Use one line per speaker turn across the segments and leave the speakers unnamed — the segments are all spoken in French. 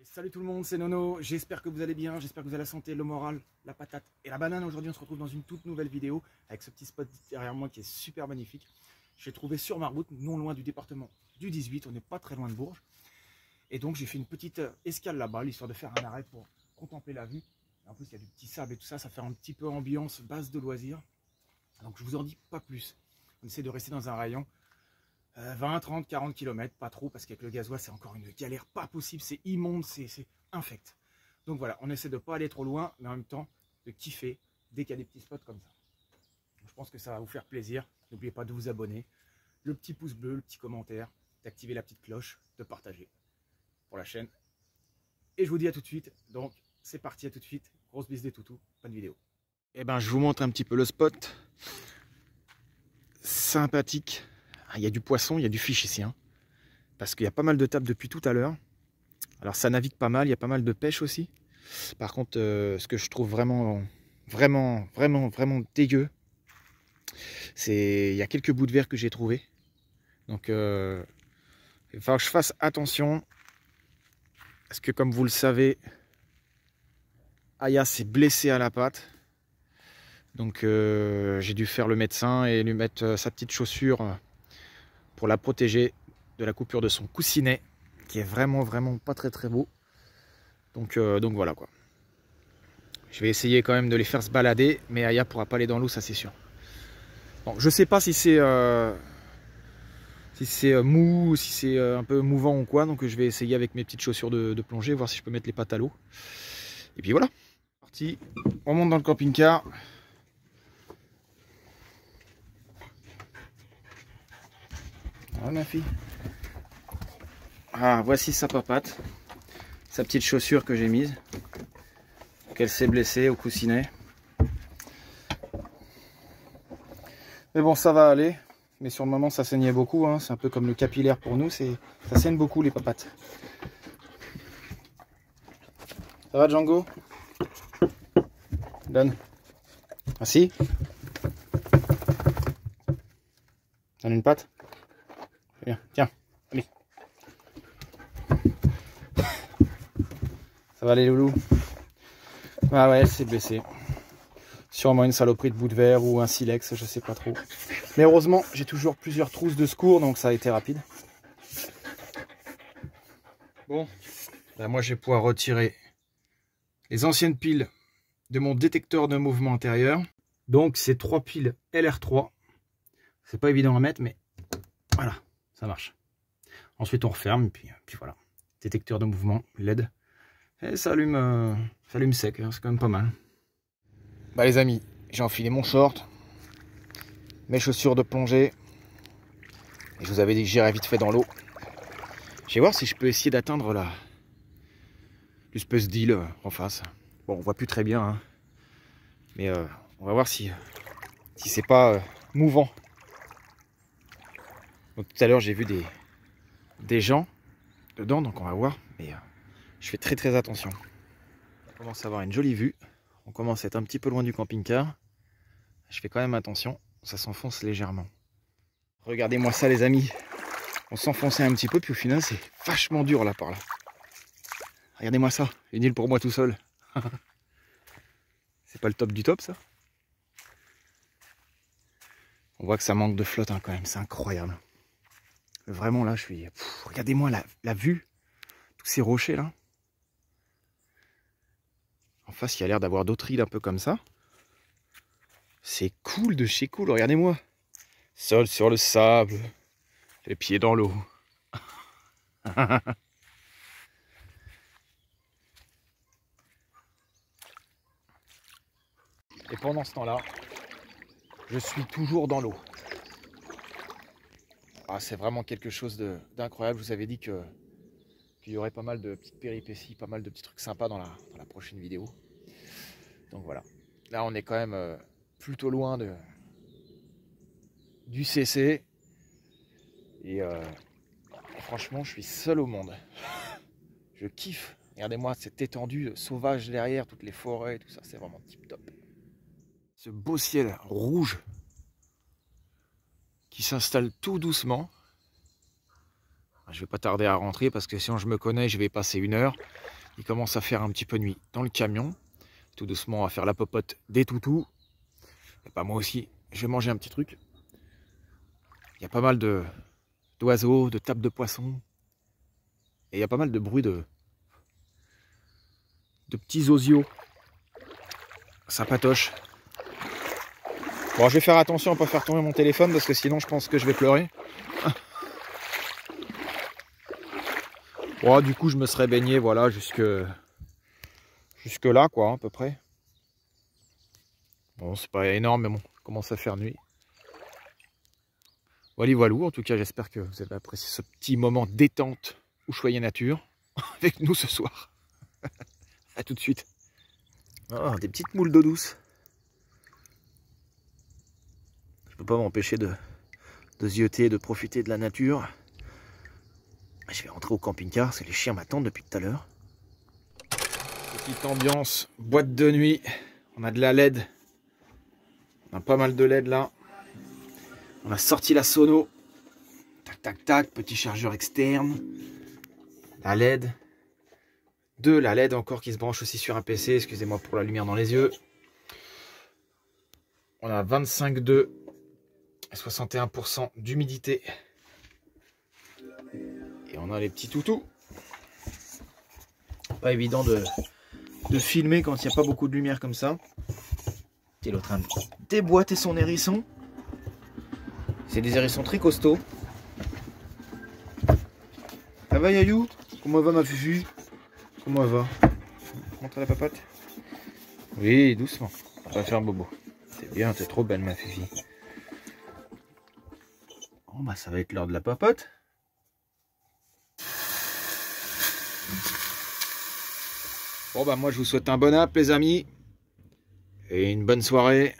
Et salut tout le monde, c'est Nono, j'espère que vous allez bien, j'espère que vous avez la santé, le moral, la patate et la banane. Aujourd'hui on se retrouve dans une toute nouvelle vidéo avec ce petit spot derrière moi qui est super magnifique. J'ai trouvé sur ma route, non loin du département du 18, on n'est pas très loin de Bourges. Et donc j'ai fait une petite escale là-bas, l'histoire de faire un arrêt pour contempler la vue. Et en plus il y a du petit sable et tout ça, ça fait un petit peu ambiance base de loisirs. Donc je vous en dis pas plus, on essaie de rester dans un rayon 20, 30, 40 km, pas trop, parce qu'avec le gasoil, c'est encore une galère pas possible, c'est immonde, c'est infect. Donc voilà, on essaie de pas aller trop loin, mais en même temps, de kiffer dès qu'il y a des petits spots comme ça. Donc, je pense que ça va vous faire plaisir. N'oubliez pas de vous abonner, le petit pouce bleu, le petit commentaire, d'activer la petite cloche, de partager pour la chaîne. Et je vous dis à tout de suite, donc c'est parti, à tout de suite, grosse bise des toutous, bonne vidéo. Et ben je vous montre un petit peu le spot. Sympathique. Il y a du poisson, il y a du fish ici, hein, parce qu'il y a pas mal de tables depuis tout à l'heure. Alors ça navigue pas mal, il y a pas mal de pêche aussi. Par contre, ce que je trouve vraiment dégueu, c'est il y a quelques bouts de verre que j'ai trouvé. Donc il va falloir que je fasse attention, parce que comme vous le savez, Aya s'est blessée à la patte. Donc j'ai dû faire le médecin et lui mettre sa petite chaussure pour la protéger de la coupure de son coussinet, qui est vraiment pas très beau. Donc voilà quoi. Je vais essayer quand même de les faire se balader, mais Aya pourra pas aller dans l'eau, ça c'est sûr. Bon, je sais pas si c'est mou, si c'est un peu mouvant ou quoi, donc je vais essayer avec mes petites chaussures de plongée, voir si je peux mettre les pattes à l'eau. Et puis voilà, parti. On monte dans le camping-car. Ah ma fille. Ah, voici sa papate, sa petite chaussure que j'ai mise, qu'elle s'est blessée au coussinet. Mais bon, ça va aller. Mais sur le moment, ça saignait beaucoup, hein. C'est un peu comme le capillaire pour nous, ça saigne beaucoup les papates. Ça va Django? Donne. Assis. Donne une patte. Bien, tiens, allez. Ça va les loulous? Ah ouais, elle s'est blessée. Sûrement une saloperie de bout de verre ou un silex, je sais pas trop. Mais heureusement, j'ai toujours plusieurs trousses de secours, donc ça a été rapide. Bon, ben moi je vais pouvoir retirer les anciennes piles de mon détecteur de mouvement intérieur. Donc c'est 3 piles LR3. C'est pas évident à mettre, mais voilà, ça marche. Ensuite on referme, et puis voilà. Détecteur de mouvement, LED. Et ça allume sec, hein, c'est quand même pas mal. Bah les amis, j'ai enfilé mon short, mes chaussures de plongée, et je vous avais dit que j'irais vite fait dans l'eau. Je vais voir si je peux essayer d'atteindre l'espèce d'île en face. Bon, on voit plus très bien, hein, mais on va voir si c'est pas mouvant. Donc, tout à l'heure j'ai vu des gens dedans, donc on va voir, mais je fais très attention. On commence à avoir une jolie vue. On commence à être un petit peu loin du camping-car. Je fais quand même attention, ça s'enfonce légèrement. Regardez-moi ça les amis. On s'enfonçait un petit peu, puis au final c'est vachement dur là par là. Regardez-moi ça, une île pour moi tout seul. C'est pas le top du top ça. On voit que ça manque de flotte hein, quand même, c'est incroyable. Vraiment là je suis... regardez-moi la vue, tous ces rochers là. En face, il y a l'air d'avoir d'autres îles un peu comme ça. C'est cool de chez cool, regardez-moi. Sol sur le sable, les pieds dans l'eau. Et pendant ce temps-là, je suis toujours dans l'eau. Ah, c'est vraiment quelque chose d'incroyable. Je vous avais dit qu'il y aurait pas mal de petites péripéties, pas mal de petits trucs sympas dans la prochaine vidéo. Donc voilà. Là, on est quand même plutôt loin du CC. Et franchement, je suis seul au monde. Je kiffe. Regardez-moi cette étendue sauvage derrière, toutes les forêts et tout ça, c'est vraiment tip top. Ce beau ciel rouge qui s'installe tout doucement. Je vais pas tarder à rentrer parce que sinon je me connais, je vais passer 1 heure. Il commence à faire un petit peu nuit dans le camion. Tout doucement, on va faire la popote des toutous. Et pas moi aussi, je vais manger un petit truc. Il y a pas mal d'oiseaux, de tables de poissons. Et il y a pas mal de bruit de petits osios. Ça patoche. Bon, je vais faire attention à ne pas faire tomber mon téléphone parce que sinon je pense que je vais pleurer. Bon, du coup, je me serais baigné, voilà, jusque là, quoi, à peu près. Bon, c'est pas énorme, mais bon, il commence à faire nuit. Voilà, voilou. En tout cas, j'espère que vous avez apprécié ce petit moment détente ou choyé nature avec nous ce soir. À tout de suite. Oh, des petites moules d'eau douce. Je peux pas m'empêcher de zioter, de profiter de la nature. Je vais rentrer au camping-car, parce que les chiens m'attendent depuis tout à l'heure. Petite ambiance, boîte de nuit. On a de la LED. On a pas mal de LED là. On a sorti la sono. Tac, tac, tac. Petit chargeur externe. La LED. De la LED encore qui se branche aussi sur un PC. Excusez-moi pour la lumière dans les yeux. On a 25,2 et 61% d'humidité. Et on a les petits toutous. Pas évident de filmer quand il n'y a pas beaucoup de lumière comme ça. Et l'autre train de déboîter son hérisson. C'est des hérissons très costauds. Ça va Yayou? Comment va ma fufu? Comment elle va? Montre la papote. Oui, doucement. On va faire bobo. C'est bien, t'es trop belle ma fufu. Bon bah ça va être l'heure de la papote. Bon bah moi je vous souhaite un bon app les amis. Et une bonne soirée.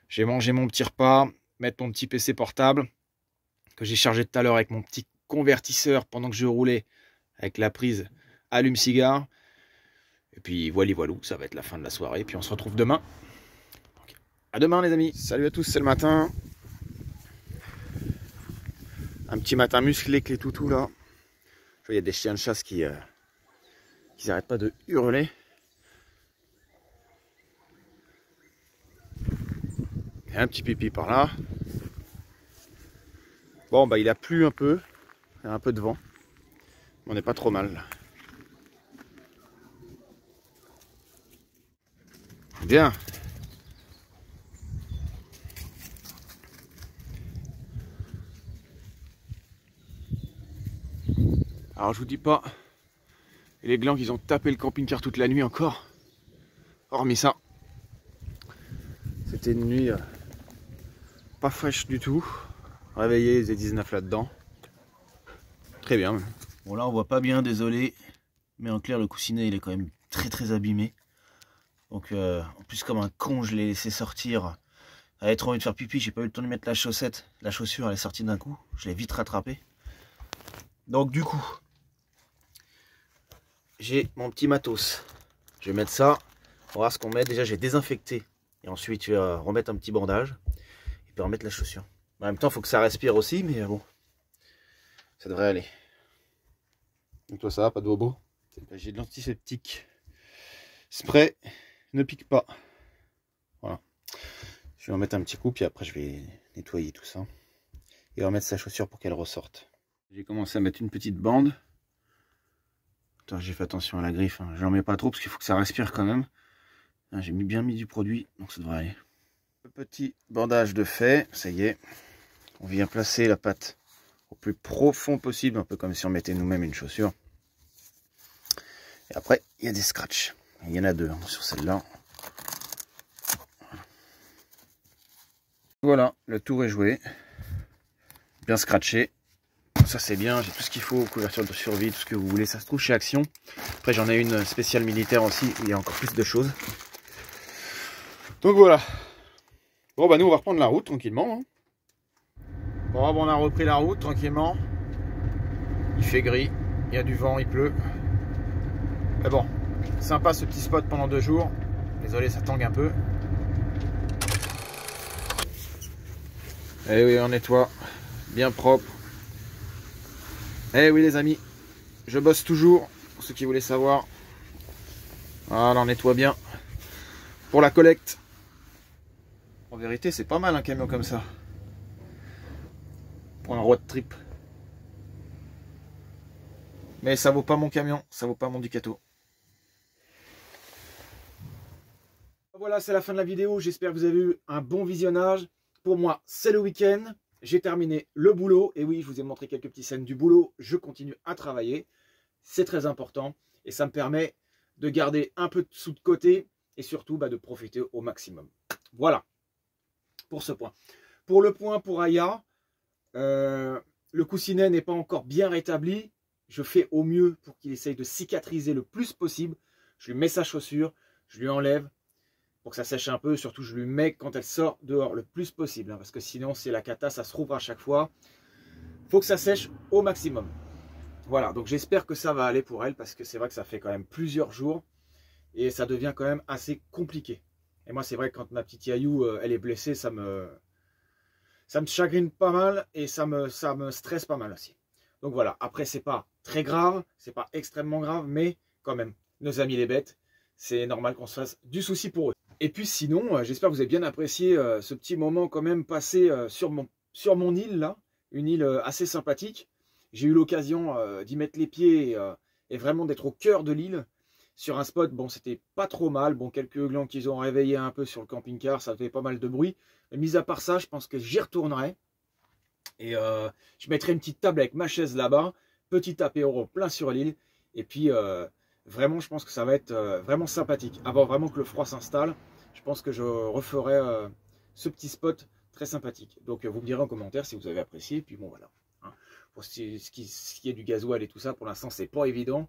J'ai mangé mon petit repas. Mettre mon petit PC portable. Que j'ai chargé tout à l'heure avec mon petit convertisseur pendant que je roulais. Avec la prise allume-cigare. Et puis voilà, ça va être la fin de la soirée. Et puis on se retrouve demain. Donc, à demain les amis. Salut à tous, c'est le matin. Un petit matin musclé avec les toutous là. Il y a des chiens de chasse qui n'arrêtent pas de hurler. Et un petit pipi par là. Bon bah il a plu un peu. Il y a un peu de vent. On n'est pas trop mal là. Bien. Alors je vous dis pas, les glands ils ont tapé le camping-car toute la nuit encore. Hormis ça, c'était une nuit pas fraîche du tout. Réveillé, il faisait 19 là-dedans. Très bien. Bon là on voit pas bien, désolé. Mais en clair le coussinet il est quand même très abîmé. Donc en plus comme un con je l'ai laissé sortir. J'avais trop envie de faire pipi, j'ai pas eu le temps de mettre la chaussette. La chaussure elle est sortie d'un coup, je l'ai vite rattrapé. Donc du coup, j'ai mon petit matos. Je vais mettre ça, on va voir ce qu'on met. Déjà j'ai désinfecté. Et ensuite je vais remettre un petit bandage. Et puis remettre la chaussure. En même temps il faut que ça respire aussi, mais bon. Ça devrait aller. Donc toi ça va, pas de bobo? J'ai de l'antiseptique. Spray, ne pique pas. Voilà. Je vais en mettre un petit coup, puis après je vais nettoyer tout ça. Et remettre sa chaussure pour qu'elle ressorte. J'ai commencé à mettre une petite bande. J'ai fait attention à la griffe, hein. J'en mets pas trop parce qu'il faut que ça respire quand même. J'ai bien mis du produit, donc ça devrait aller. Le petit bandage de fait, ça y est. On vient placer la patte au plus profond possible, un peu comme si on mettait nous-mêmes une chaussure. Et après, il y a des scratchs. Il y en a deux hein, sur celle-là. Voilà, le tour est joué. Bien scratché. Ça c'est bien, j'ai tout ce qu'il faut, couverture de survie, tout ce que vous voulez, ça se trouve chez Action. Après j'en ai une spéciale militaire aussi, où il y a encore plus de choses. Donc voilà. Bon bah nous on va reprendre la route tranquillement. Hein. Bon on a repris la route tranquillement. Il fait gris, il y a du vent, il pleut. Mais bon, sympa ce petit spot pendant 2 jours. Désolé ça tangue un peu. Et oui on nettoie, bien propre. Eh oui les amis, je bosse toujours, pour ceux qui voulaient savoir. Voilà, on nettoie bien. Pour la collecte. En vérité, c'est pas mal un camion comme ça. Pour un road trip. Mais ça vaut pas mon camion, ça vaut pas mon Ducato. Voilà, c'est la fin de la vidéo. J'espère que vous avez eu un bon visionnage. Pour moi, c'est le week-end. J'ai terminé le boulot. Et oui, je vous ai montré quelques petites scènes du boulot. Je continue à travailler. C'est très important. Et ça me permet de garder un peu de sous de côté. Et surtout, de profiter au maximum. Voilà. Pour ce point. Pour le point pour Aya, le coussinet n'est pas encore bien rétabli. Je fais au mieux pour qu'il essaye de cicatriser le plus possible. Je lui mets sa chaussure. Je lui enlève. Pour que ça sèche un peu, surtout je lui mets quand elle sort dehors le plus possible, hein, parce que sinon c'est la cata, ça se rouvre à chaque fois. Il faut que ça sèche au maximum. Voilà, donc j'espère que ça va aller pour elle, parce que c'est vrai que ça fait quand même plusieurs jours, et ça devient quand même assez compliqué. Et moi c'est vrai que quand ma petite Yayou, elle est blessée, ça me chagrine pas mal, et ça me stresse pas mal aussi. Donc voilà, après c'est pas très grave, c'est pas extrêmement grave, mais quand même, nos amis les bêtes, c'est normal qu'on se fasse du souci pour eux. Et puis sinon, j'espère que vous avez bien apprécié ce petit moment quand même passé sur mon île là, une île assez sympathique. J'ai eu l'occasion d'y mettre les pieds et vraiment d'être au cœur de l'île, sur un spot, bon c'était pas trop mal, bon quelques glands qu'ils ont réveillé un peu sur le camping-car, ça fait pas mal de bruit. Mais mis à part ça, je pense que j'y retournerai. Et je mettrai une petite table avec ma chaise là-bas, petit apéro plein sur l'île, et puis... vraiment, je pense que ça va être vraiment sympathique. Avant vraiment que le froid s'installe, je pense que je referai ce petit spot très sympathique. Donc, vous me direz en commentaire si vous avez apprécié. Puis bon, voilà. Hein. Pour ce qui est du gasoil et tout ça, pour l'instant, c'est pas évident.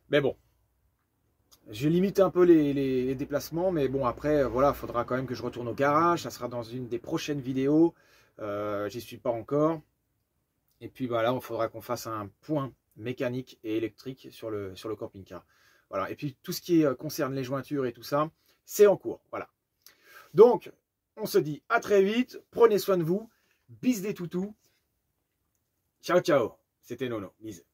Mais bon, je limite un peu les déplacements. Mais bon, après, voilà, il faudra quand même que je retourne au garage. Ça sera dans une des prochaines vidéos. J'y suis pas encore. Et puis, voilà, il faudra qu'on fasse un point mécanique et électrique sur le camping-car. Voilà. Et puis tout ce qui concerne les jointures et tout ça, c'est en cours. Voilà. Donc, on se dit à très vite. Prenez soin de vous. Bis des toutous. Ciao, ciao. C'était Nono. Bis.